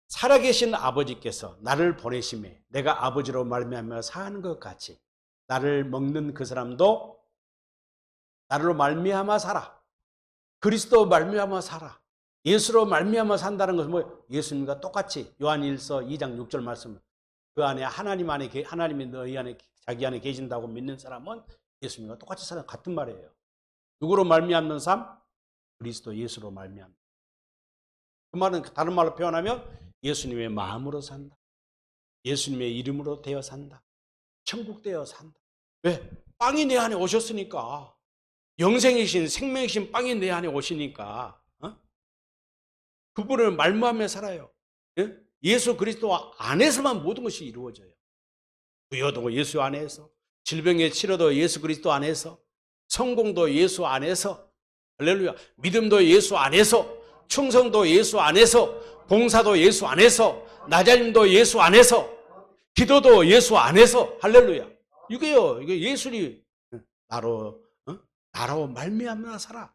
살아계신 아버지께서 나를 보내심에 내가 아버지로 말미암아 사는 것 같이 나를 먹는 그 사람도 나로 말미암아 살아. 그리스도 말미암아 살아. 예수로 말미암아 산다는 것은 뭐예요? 예수님과 똑같이 요한일서 2장 6절 말씀, 그 안에 하나님이 너희 안에 자기 안에 계신다고 믿는 사람은 예수님과 똑같이 사는 같은 말이에요. 누구로 말미암는 삶? 그리스도 예수로 말미암는. 그 말은 다른 말로 표현하면 예수님의 마음으로 산다. 예수님의 이름으로 되어 산다. 천국 되어 산다. 왜? 빵이 내 안에 오셨으니까. 영생이신 생명이신 빵이 내 안에 오시니까 그분을 말미암아 살아요. 예? 예수 그리스도 안에서만 모든 것이 이루어져요. 부여도 예수 안에서, 질병의 치료도 예수 그리스도 안에서, 성공도 예수 안에서, 할렐루야, 믿음도 예수 안에서, 충성도 예수 안에서, 봉사도 예수 안에서, 나자님도 예수 안에서, 기도도 예수 안에서, 할렐루야. 이게요, 이게 예수님 나로 말미암아 살아.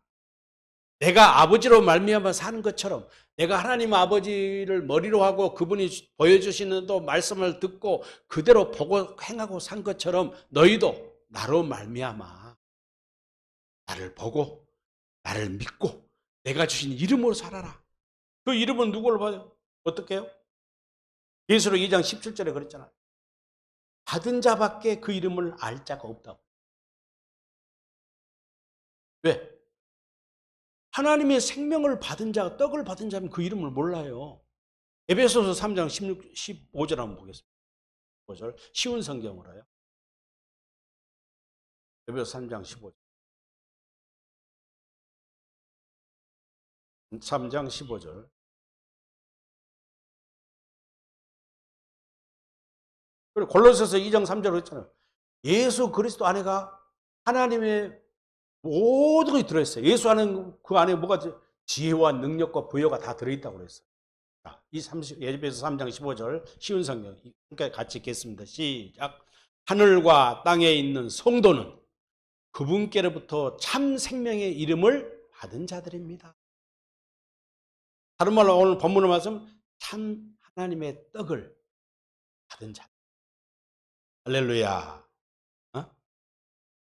내가 아버지로 말미암아 사는 것처럼 내가 하나님 아버지를 머리로 하고 그분이 보여주시는 또 말씀을 듣고 그대로 보고 행하고 산 것처럼 너희도 나로 말미암아 나를 보고 나를 믿고 내가 주신 이름으로 살아라. 그 이름은 누구를 봐요? 어떻게 해요? 예수로 2장 17절에 그랬잖아요. 받은 자밖에 그 이름을 알 자가 없다고. 왜? 하나님의 생명을 받은 자, 떡을 받은 자면 그 이름을 몰라요. 에베소서 3장 15절 한번 보겠습니다. 15절. 쉬운 성경으로요. 에베소 3장 15절. 3장 15절. 그리고 골로새서 2장 3절로 했잖아요. 예수 그리스도 안에가 하나님의 모든 것이 들어있어요. 예수 안에 그 안에 뭐가 지혜와 능력과 부여가 다 들어있다고 그랬어요. 자, 이 에베소 3장 15절 쉬운 성경 함께 같이 읽겠습니다. 시작. 하늘과 땅에 있는 성도는 그분께로부터 참 생명의 이름을 받은 자들입니다. 다른 말로 오늘 본문의 말씀 참 하나님의 떡을 받은 자. 할렐루야. 어?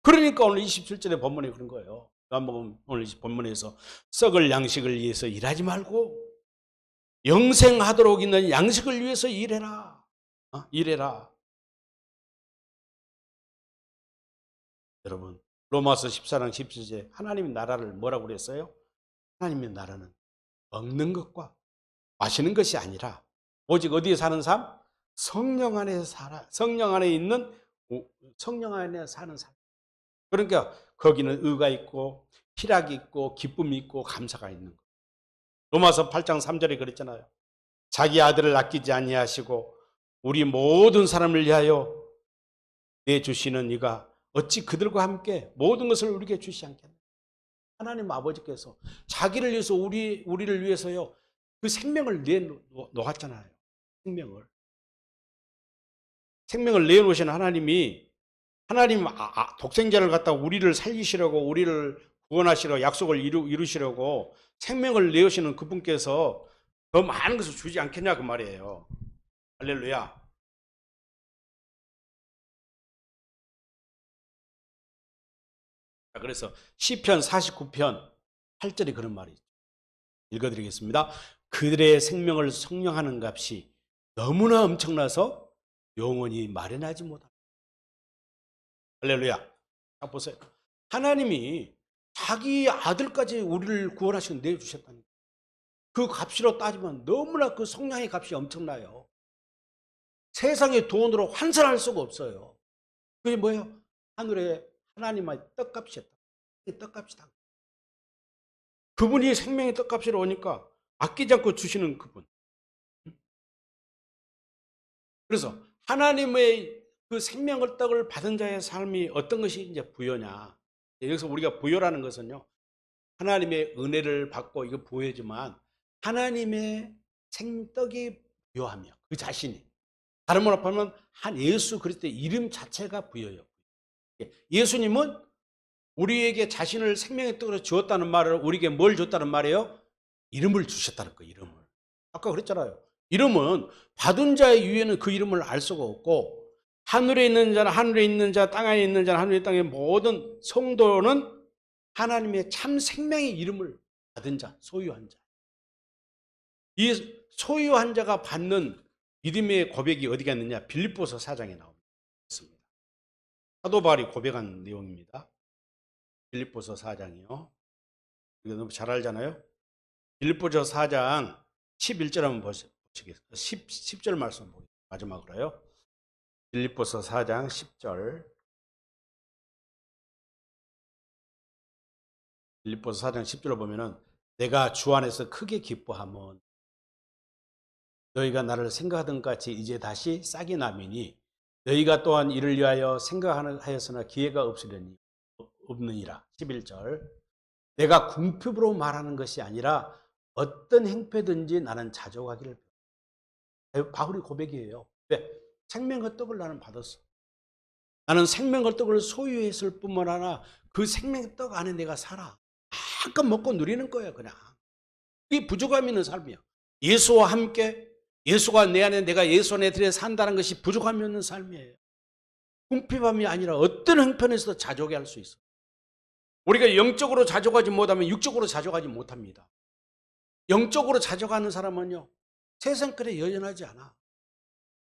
그러니까 오늘 27절의 본문에 그런 거예요. 오늘 본문에서 썩을 양식을 위해서 일하지 말고 영생하도록 있는 양식을 위해서 일해라. 일해라. 여러분 로마서 14장 17절 하나님의 나라를 뭐라고 그랬어요? 하나님의 나라는 먹는 것과 마시는 것이 아니라 오직 어디에 사는 삶? 성령 안에 살아. 성령 안에 사는 삶. 그러니까 거기는 의가 있고 희락이 있고 기쁨이 있고 감사가 있는 거. 로마서 8장 3절에 그랬잖아요. 자기 아들을 아끼지 아니하시고 우리 모든 사람을 위하여 내주시는 이가 어찌 그들과 함께 모든 것을 우리에게 주시지 않겠나. 하나님 아버지께서 자기를 위해서 우리를 위해서요 그 생명을 내놓았잖아요. 생명을 내놓으신 하나님 독생자를 갖다 우리를 살리시려고 우리를 구원하시려고 약속을 이루시려고 생명을 내어시는 그분께서 더 많은 것을 주지 않겠냐 그 말이에요. 할렐루야. 그래서 시편 49편 8절에 그런 말이 있죠. 읽어드리겠습니다. 그들의 생명을 성령하는 값이 너무나 엄청나서 영원히 마련하지 못합니다. 할렐루야. 자 보세요. 하나님이 자기 아들까지 우리를 구원하시고 내주셨다는 그 값으로 따지면 너무나 그 성량의 값이 엄청나요. 세상의 돈으로 환산할 수가 없어요. 그게 뭐예요? 하늘에 하나님의 떡값이었다. 떡값이다. 그분이 생명의 떡값이라 오니까 아끼지 않고 주시는 그분. 그래서 하나님의 그 생명의 떡을 받은 자의 삶이 어떤 것이 이제 부여냐. 여기서 우리가 부여라는 것은요. 하나님의 은혜를 받고 이거 부여지만 하나님의 생떡이 부여하며 그 자신이 다른 말로 하면 한 예수 그리스도의 이름 자체가 부여요. 예수님은 우리에게 자신을 생명의 떡으로 주었다는 말을 우리에게 뭘 줬다는 말이에요? 이름을 주셨다는 거예요. 이름을. 아까 그랬잖아요. 이름은 받은 자의 위에는 그 이름을 알 수가 없고 하늘에 있는 자는 하늘에 있는 자, 땅에 있는 자는 하늘의 땅의 모든 성도는 하나님의 참 생명의 이름을 받은 자, 소유한 자. 이 소유한 자가 받는 믿음의 고백이 어디가 있느냐? 빌립보서 4장에 나옵니다. 사도 바울이 고백한 내용입니다. 빌립보서 4장이요. 이거 너무 잘 알잖아요. 빌립보서 4장 11절 한번 보시겠어요? 10절 말씀 보겠습니다. 마지막으로요. 빌립보서 4장 10절. 빌립보서 4장 10절을 보면은 내가 주 안에서 크게 기뻐함은 너희가 나를 생각하던 같이 이제 다시 싹이 나미니 너희가 또한 이를 위하여 생각하였으나 기회가 없느니라. 11절. 내가 궁핍으로 말하는 것이 아니라 어떤 행패든지 나는 자족하기를. 바울의 고백이에요. 왜? 생명의 떡을 나는 받았어. 나는 생명의 떡을 소유했을 뿐만 아니라 그 생명의 떡 안에 내가 살아. 마음껏 먹고 누리는 거예요. 그냥. 이 부족함 있는 삶이야. 예수와 함께 예수가 내 안에 내가 예수 안에 들여 산다는 것이 부족함이 없는 삶이에요. 궁핍함이 아니라 어떤 형편에서도 자족해 할 수 있어. 우리가 영적으로 자족하지 못하면 육적으로 자족하지 못합니다. 영적으로 자족하는 사람은요 세상 그래 여연하지 않아.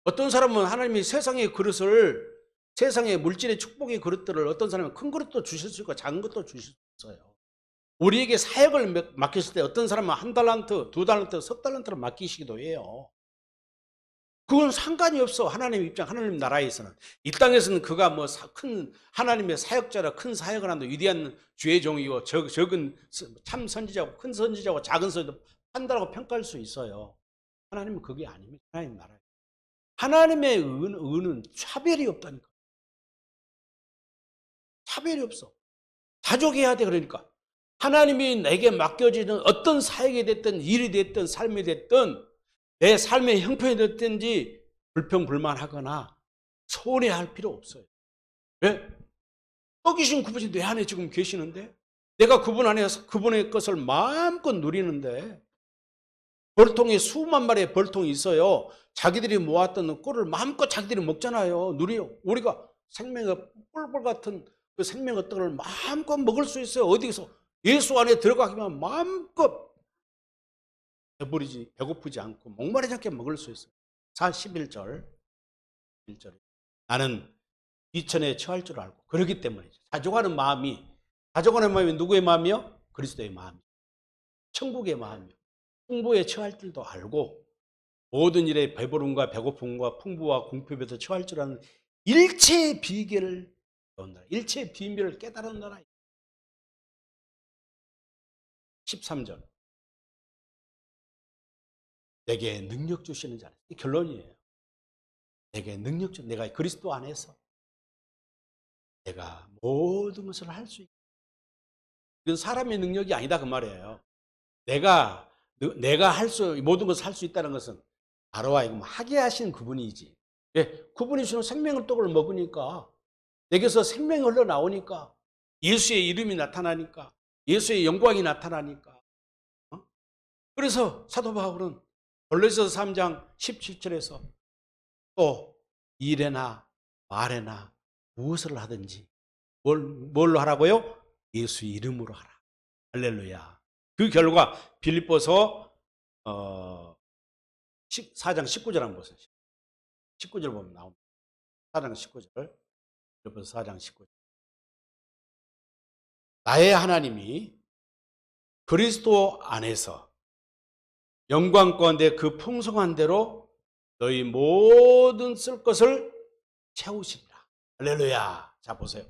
어떤 사람은 하나님이 세상의 그릇을 세상의 물질의 축복의 그릇들을 어떤 사람은 큰 그릇도 주실 수 있고 작은 것도 주실 수 있어요. 우리에게 사역을 맡겼을 때 어떤 사람은 1달란트, 2달란트, 10달란트를 맡기시기도 해요. 그건 상관이 없어. 하나님 입장, 하나님 나라에서는. 이 땅에서는 그가 뭐 큰 하나님의 사역자라 큰 사역을 한다. 위대한 주의 종이고 적은 참 선지자고 큰 선지자고 작은 선지자고 한다라고 평가할 수 있어요. 하나님은 그게 아닙니다. 하나님 나라에. 하나님의 의는 차별이 없다니까. 차별이 없어. 자족해야 돼. 그러니까 하나님이 내게 맡겨지는 어떤 사역이 됐든 일이 됐든 삶이 됐든 내 삶의 형편이 됐든지 불평불만하거나 서운해할 필요 없어요. 왜? 떡이신 그분이 내 안에 지금 계시는데 내가 그분 안에서 그분의 것을 마음껏 누리는데 벌통에 수만 마리의 벌통이 있어요. 자기들이 모았던 꿀을 마음껏 자기들이 먹잖아요. 누려요. 우리가 생명의 꿀벌 같은 그 생명의 떡을 마음껏 먹을 수 있어요. 어디서 예수 안에 들어가기만 마음껏 배고프지 않고 목마르지 않게 먹을 수 있어요. 11절 나는 이천에 처할 줄 알고 그렇기 때문이죠. 가져가는 마음이 누구의 마음이요? 그리스도의 마음이요. 천국의 마음이요. 풍부에 처할 줄도 알고 모든 일에 배부름과 배고픔과 풍부와 궁핍에서 처할 줄 아는 일체의 비결을 배운다. 일체의 비밀을 깨달은다. 13절 내게 능력 주시는 자는 이 결론이에요. 내게 능력 주 내가 그리스도 안에서 내가 모든 것을 할 수 있다. 이건 사람의 능력이 아니다 그 말이에요. 내가 모든 것을 할 수 있다는 것은 바로 하게 하신 그분이지. 예, 그분이 주는 생명의 떡을 먹으니까 내게서 생명이 흘러나오니까 예수의 이름이 나타나니까 예수의 영광이 나타나니까. 그래서 사도 바울은 골로새서 3장 17절에서 또 일에나 말에나 무엇을 하든지 뭘로 하라고요? 예수 이름으로 하라. 할렐루야. 그 결과 빌립보서 4장 19절 한번 보세요. 19절 보면 나옵니다. 4장 19절. 빌립보서 4장 19절. 나의 하나님이 그리스도 안에서 영광 가운데 그 풍성한 대로 너희 모든 쓸 것을 채우시리라. 할렐루야. 자 보세요.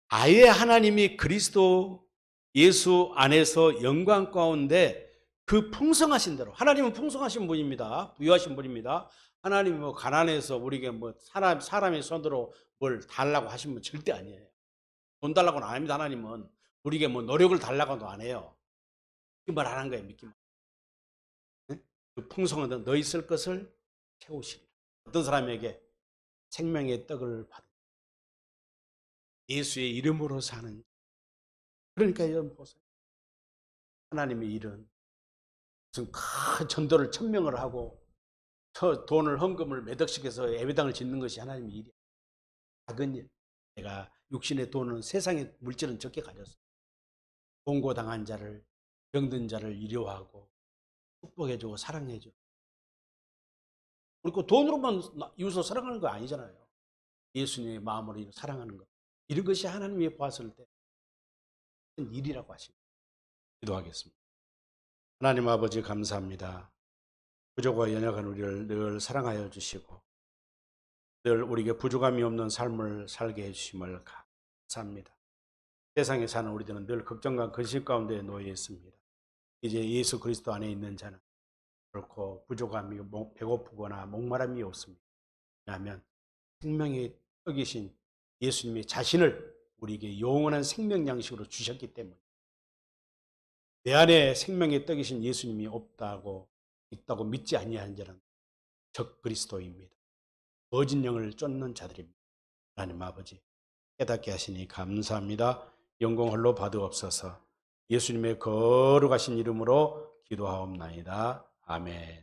아예 하나님이 그리스도 예수 안에서 영광 가운데 그 풍성하신 대로 하나님은 풍성하신 분입니다. 부유하신 분입니다. 하나님이 뭐 가난해서 우리에게 뭐 사람의 손으로 뭘 달라고 하신 분 절대 아니에요. 돈 달라고는 안 합니다. 하나님은 우리에게 뭐 노력을 달라고도 안 해요. 믿기만 하는 거예요. 믿기만. 그 풍성한 너희 쓸 것을 채우시리라. 어떤 사람에게 생명의 떡을 받은 예수의 이름으로 사는. 그러니까 여러분 보세요. 하나님의 일은 무슨 큰 전도를 1000명을 하고 돈을 헌금을 몇 억씩 해서 예배당을 짓는 것이 하나님의 일이야. 작은 일. 내가 육신의 돈은 세상의 물질은 적게 가졌어. 공고당한 자를 병든 자를 위로하고 축복해주고 사랑해주고. 그리고 돈으로만 이웃을 사랑하는 거 아니잖아요. 예수님의 마음으로 사랑하는 것. 이런 것이 하나님이 보았을 때 일이라고 하십니다. 기도하겠습니다. 하나님 아버지 감사합니다. 부족과 연약한 우리를 늘 사랑하여 주시고 늘 우리에게 부족함이 없는 삶을 살게 해주심을 감사합니다. 세상에 사는 우리들은 늘 걱정과 근심 가운데 놓여 있습니다. 이제 예수 그리스도 안에 있는 자는 결코 부족함이 배고프거나 목마름이 없습니다. 왜냐하면 생명의 떡이신 예수님의 자신을 우리에게 영원한 생명 양식으로 주셨기 때문에 내 안에 생명의 떡이신 예수님이 있다고 믿지 아니하는 자는 적 그리스도입니다. 거짓 영을 쫓는 자들입니다. 하나님 아버지 깨닫게 하시니 감사합니다. 영광 홀로 받으옵소서. 예수님의 거룩하신 이름으로 기도하옵나이다. 아멘.